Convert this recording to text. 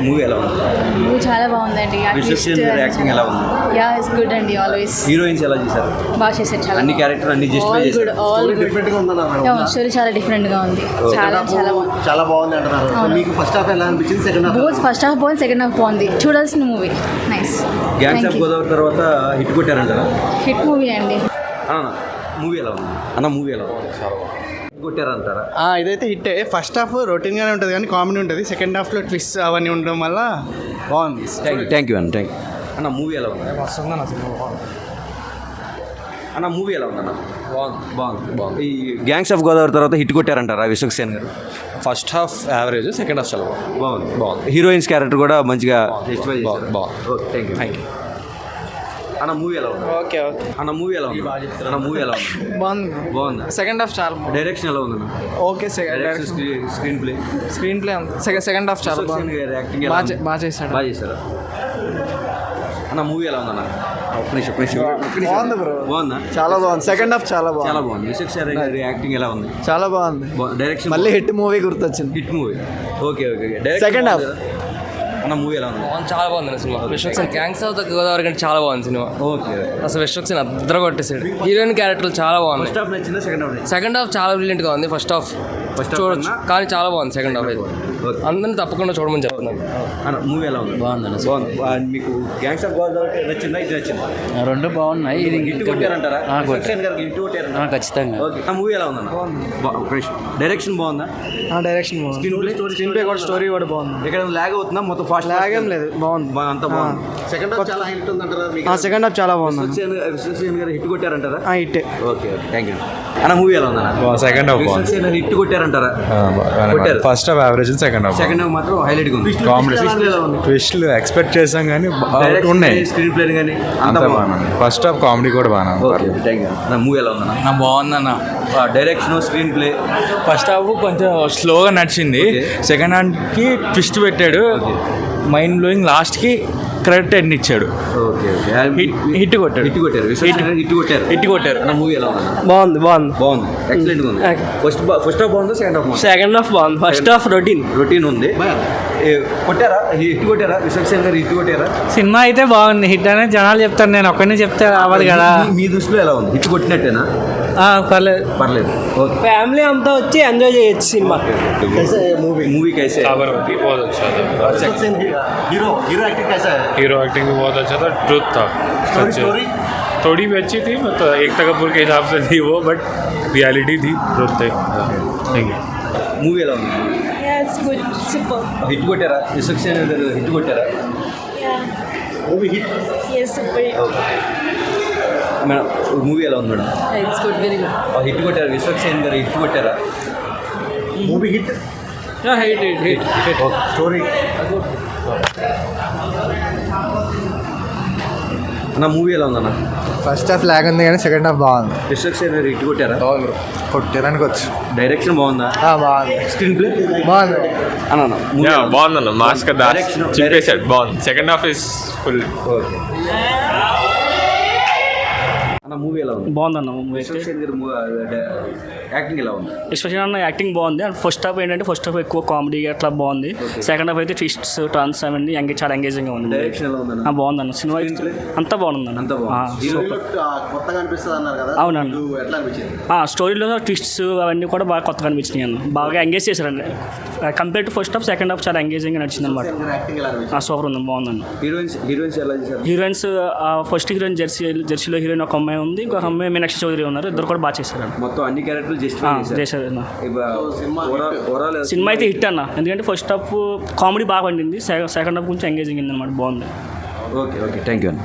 Movie ఎలా ఉంది? Movie చాలా బాగుందండి. యాక్టింగ్ ఎలా ఉంది? యా ఇట్స్ గుడ్ అండి. ఆల్వేస్ హీరోయిన్స్ ఎలా చేశారు? బాగా చేశారు. చాలా అన్ని క్యారెక్టర్ అన్ని జస్టిఫై చేశారు. డిఫరెంట్ గా ఉందన్నారు. స్టోరీ చాలా డిఫరెంట్ గా ఉంది. చాలా చాలా బాగుంది. చాలా బాగుంది అంటున్నారు. మీకు ఫస్ట్ హాఫ్ ఎలా అనిపించింది? Second half both first half బాగుంది, సెకండ్ హాఫ్ బాగుంది. చూడాల్సిన movie. Nice. Gangs of Godavari తర్వాత హిట్ కొట్టారంటారా? హిట్ మూవీ అండి. మూవీ ఎలా ఉంది అన్న? మూవీ ఎలా ఉంది? కొట్టారంటారా? ఇదైతే హిట్. ఫస్ట్ హాఫ్ రొటీన్ గానే ఉంటుంది కానీ కామెడీ ఉంటుంది. సెకండ్ హాఫ్ లో ట్విస్ట్ అవన్నీ ఉండడం వల్ల బాగుంది. థ్యాంక్ యూ అన్న. అన్న మూవీ ఎలా ఉంది? అన్న మూవీ ఎలా ఉందన్న? బాగుంది. ఈ గ్యాంగ్స్ ఆఫ్ గోదావరి తర్వాత హిట్ కొట్టారంటారా విశ్వక్సేన్ గారు? First half average, second half చాలా బాగుంది. హీరోయిన్స్ క్యారెక్టర్ కూడా మంచిగా జస్టిఫై చేశారు. బాగుంది. Thank you. అన్న మూవీ ఎలా ఉంది? ఓకే. అన్న మూవీ ఎలా ఉంది? అన్న మూవీ ఎలా ఉంది? బాగుంది. సెకండ్ హాఫ్ చాలా డైరెక్షన్ ఎలా ఉంది? Okay. Screen play second half చాలా బాగుంది. యాక్టింగ్ బాగా చేశారు. అన్న మూవీ ఎలా ఉందన్న? బాగుంది బ్రో. బాగుందా? చాలా బాగుంది. సెకండ్ హాఫ్ చాలా బాగుంది. విశ్వక్సేన్ గారి యాక్టింగ్ ఎలా ఉంది? చాలా బాగుంది. డైరెక్షన్ మళ్ళీ హిట్ మూవీ గుర్తొచ్చింది. Hit movie. Okay. Second half అన్న మూవీ ఎలా ఉంది? చాలా బాగుంది cinema. Vishwaksen gangs of the Godavari కంటే చాలా బాగుంది సినిమా. ఓకే. అసలు విశ్వక్సేన్ అద్దరు కొట్టేసాడు. హీరోయిన్ క్యారెక్టర్లు చాలా బాగుంది. ఫస్ట్ హాఫ్ నచ్చిందా? Second half? సెకండ్ హాఫ్ చాలా బ్రిలియంట్ గా ఉంది. ఫస్ట్ హాఫ్ చూడొచ్చు కానీ చాలా బాగుంది సెకండ్ హాఫ్ అయితే. అందరిని తప్పకుండా చూడమని చెప్తున్నాను. అన్న మూవీ ఎలా ఉంది? బాగుంది. మీకు గ్యాంగ్స్ ఆఫ్ గోదావరి నచ్చిందా? ఇది నచ్చిందా? రెండు బాగున్నాయి. ఇది హిట్ కొట్టారంటారా? విశ్వక్సేన్ గారికి హిట్ కొట్టారంటారా? ఖచ్చితంగా. ఆ మూవీ ఎలా ఉందన్న? డైరెక్షన్ బాగుందా? డైరెక్షన్ బాగుంది. స్క్రీన్ ప్లే కూడా స్టోరీ కూడా బాగుంది. ఇక్కడ లాగ్ అవుతుందా? మొత్తం ఫాస్ట్ లాగ్ ఏం లేదు. బాగుంది. అంత బాగుంది. సెకండ్ హాఫ్ చాలా హిట్ ఉందంటారా? సెకండ్ హాఫ్ చాలా బాగుంది. విశ్వక్సేన్ గారు హిట్ కొట్టారంటారా? హిట్. ఓకే. Thank you. అన్న మూవీ ఎలా ఉందన్న? సెకండ్ హాఫ్ విశ్వక్సేన్ హిట్ కొట్టారంటారా? First half average, second half మాత్రం హైలైట్ గా ఉంది. కామెడీ ట్విస్ట్లు ఎక్స్పెక్ట్ చేసాం కానీ ఉన్నాయి. స్క్రీన్ ప్లే కానీ అంత బాగుంది. ఫస్ట్ హాఫ్ కామెడీ కూడా బాగుంది. మూవీ ఎలా ఉందన్న? బాగుందన్న. Direction, screen play. First half కొంచెం స్లోగా నడిచింది. సెకండ్ హాఫ్కి ట్విస్ట్ పెట్టాడు. Mind blowing. లాస్ట్కి కరెక్ట్ ఎండ్ ఇచ్చాడు. హిట్ కొట్టారు. హిట్ కొట్టారు. మూవీ ఎలా ఉంది? బాగుంది. ఎక్సలెంట్ గా ఉంది. ఫస్ట్ హాఫ్ బాగుందా? Second half? సెకండ్ హాఫ్ బాగుంది. ఫస్ట్ హాఫ్ రొటీన్ ఉంది. కొట్టారా? హిట్ కొట్టారా? విశ్వక్సేన్ గారు హిట్ కొట్టారా? సినిమా అయితే బాగుంది. హిట్ అనేది జనాలు చెప్తారు, నేను ఒక్కనే చెప్తే అవ్వదు కదా. మీ దృష్టిలో ఎలా ఉంది? హిట్ కొట్టినట్టేనా? పర్లేదు. ఫ్యామిలీ అంతా వచ్చి ఎంజాయ్ చేయొచ్చు సినిమా. मूवी कैसे? साबरमती बहुत अच्छा था. हीरो एक्टिंग कैसा है? हीरो एक्टिंग भी बहुत अच्छा था. ट्रुथ था. थोड़ी भी अच्छी थी. मतलब एकता कपूर के हिसाब से थी वो, बट रियलिटी थी. ट्रुथ थे. Thank you. मूवी ఎలా ఉంది? It's good. సూపర్. హిట్ కొట్టారా? విశ్వక్సేన్ గారు హిట్ కొట్టారా? Movie hit. yes super. Madam movie ఎలా ఉంది madam? It's good. Very good. Hit కొట్టారా? విశ్వక్సేన్ గారు హిట్ కొట్టారా? Movie hit. హిట్. స్టోరీ అన్న మూవీ ఎలా ఉందన్న? ఫస్ట్ హాఫ్ లాగ్ ఉంది కానీ సెకండ్ హాఫ్ బాగుంది. విశ్వక్సేన్ గారు హిట్ కొట్టారా? కొట్టడానికి వచ్చు. డైరెక్షన్ బాగుందా? బాగుంది. స్క్రీన్ ప్లే బాగుంది. బాగుందన్న. మాస్క్ చెప్పేసాడు. బాగుంది. Second half is full. Okay. అన్న మూవీ ఎలా ఉంది? బాగుందన్న. విశ్వక్సేన్ గారు యాక్టింగ్ ఎలా ఉంది? ఎస్పెషల్ అన్న యాక్టింగ్ బాగుంది. అండ్ ఫస్ట్ హాఫ్ ఏంటంటే ఫస్ట్ హాఫ్ ఎక్కువ కామెడీ అట్లా బాగుంది. సెకండ్ హాఫ్ అయితే ట్విస్ట్స్, టర్న్స్ అవన్నీ చాలా ఎంగేజింగ్గా ఉంది. డైరెక్షన్ ఎలా ఉందన్న? బాగుందన్న. సినిమా అంతా బాగుందన్న. కొత్తగా అనిపిస్తుంది అన్నారు కదా. అవునన్న. ఎట్లా అనిపించింది? స్టోరీలో ట్విస్ట్స్ అవన్నీ కూడా బాగా కొత్తగా అనిపించినాయి అన్న. బాగా ఎంగేజ్ చేశారండి. Compare to first half second half చాలా ఎంగేజింగ్గా నచ్చింది అనమాట. సూపర్ ఉంది. బాగుందన్న. హీరోయిన్స్ ఎలా చేశారు? హీరోయిన్స్ ఫస్ట్ హీరోయిన్ జెర్సీలో హీరోయిన్ ఒక అమ్మాయి ఉంది, ఇంకొక అమ్మాయి మీనాక్షి చౌదరి ఉన్నారు. ఇద్దరు కూడా బాగా చేశారు. మొత్తం అన్ని క్యారెక్టర్లు చేశారు. సినిమా అయితే హిట్ అన్న. ఎందుకంటే ఫస్ట్ హాఫ్ కామెడీ బాగా పండింది. సెకండ్ హాఫ్ కొంచెం ఎంగేజింగ్ అయింది అనమాట. బాగుంది. ఓకే. థ్యాంక్ యూ అన్న.